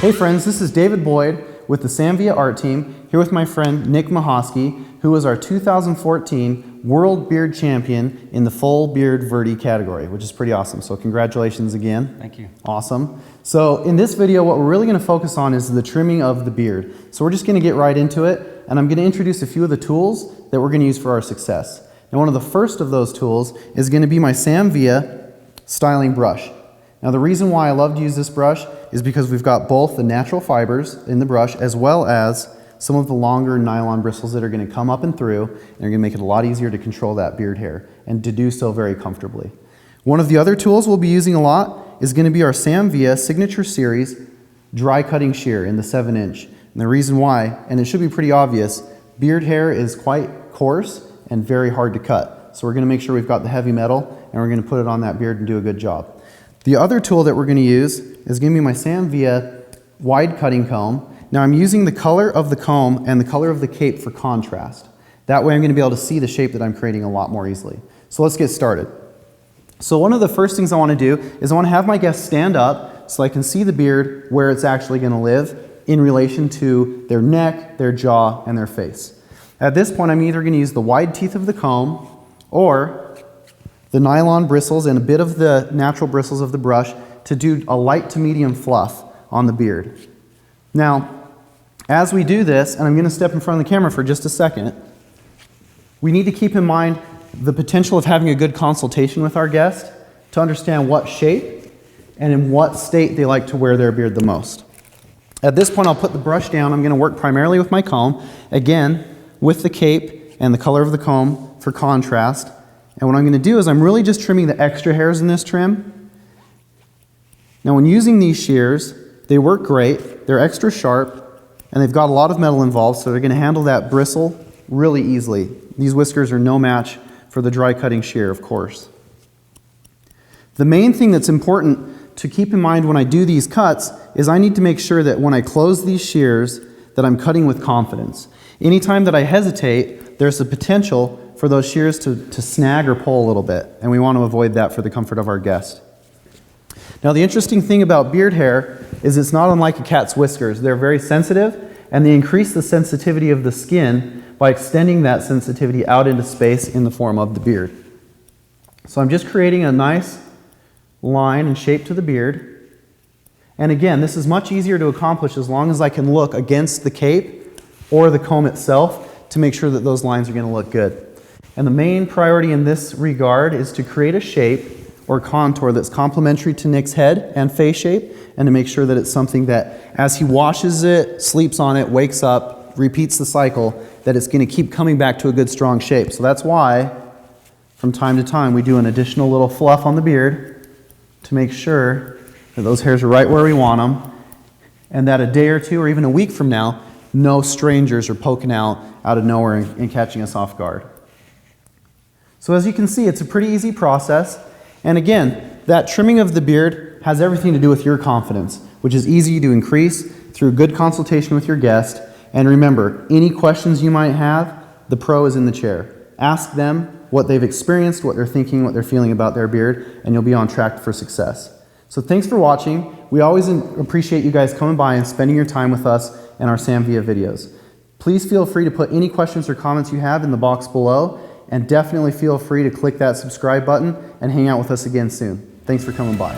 Hey friends, this is David Boyd with the Samvia art team, here with my friend Nick Mahosky, who was our 2014 World Beard Champion in the full beard verde category, which is pretty awesome. So congratulations again. Thank you. Awesome. So in this video, what we're really going to focus on is the trimming of the beard. So we're just going to get right into it, and I'm going to introduce a few of the tools that we're going to use for our success. Now one of the first of those tools is going to be my Samvia styling brush. Now the reason why I love to use this brush is because we've got both the natural fibers in the brush as well as some of the longer nylon bristles that are going to come up and through and are going to make it a lot easier to control that beard hair and to do so very comfortably. One of the other tools we'll be using a lot is going to be our Samvia Signature Series dry cutting shear in the 7-inch. And the reason why, and it should be pretty obvious, beard hair is quite coarse and very hard to cut. So we're going to make sure we've got the heavy metal and we're going to put it on that beard and do a good job. The other tool that we're going to use is going to be my Samvia wide cutting comb. Now I'm using the color of the comb and the color of the cape for contrast. That way I'm going to be able to see the shape that I'm creating a lot more easily. So let's get started. So one of the first things I want to do is I want to have my guests stand up so I can see the beard where it's actually going to live in relation to their neck, their jaw, and their face. At this point I'm either going to use the wide teeth of the comb or the nylon bristles and a bit of the natural bristles of the brush to do a light to medium fluff on the beard. Now, as we do this, and I'm going to step in front of the camera for just a second, we need to keep in mind the potential of having a good consultation with our guest to understand what shape and in what state they like to wear their beard the most. At this point, I'll put the brush down. I'm going to work primarily with my comb, again, with the cape and the color of the comb for contrast. And what I'm going to do is I'm really just trimming the extra hairs in this trim. Now when using these shears, they work great, they're extra sharp, and they've got a lot of metal involved, so they're going to handle that bristle really easily. These whiskers are no match for the dry cutting shear, of course. The main thing that's important to keep in mind when I do these cuts is I need to make sure that when I close these shears that I'm cutting with confidence. Anytime that I hesitate, there's the potential for those shears to snag or pull a little bit, and we want to avoid that for the comfort of our guest. Now the interesting thing about beard hair is it's not unlike a cat's whiskers. They're very sensitive, and they increase the sensitivity of the skin by extending that sensitivity out into space in the form of the beard. So I'm just creating a nice line and shape to the beard. And again, this is much easier to accomplish as long as I can look against the cape or the comb itself to make sure that those lines are going to look good. And the main priority in this regard is to create a shape or contour that's complementary to Nick's head and face shape, and to make sure that it's something that as he washes it, sleeps on it, wakes up, repeats the cycle, that it's going to keep coming back to a good strong shape. So that's why from time to time we do an additional little fluff on the beard to make sure that those hairs are right where we want them, and that a day or two or even a week from now no strangers are poking out of nowhere and catching us off guard. So as you can see, it's a pretty easy process. And again, that trimming of the beard has everything to do with your confidence, which is easy to increase through good consultation with your guest. And remember, any questions you might have, the pro is in the chair. Ask them what they've experienced, what they're thinking, what they're feeling about their beard, and you'll be on track for success. So thanks for watching. We always appreciate you guys coming by and spending your time with us in our Samvia videos. Please feel free to put any questions or comments you have in the box below. And definitely feel free to click that subscribe button and hang out with us again soon. Thanks for coming by.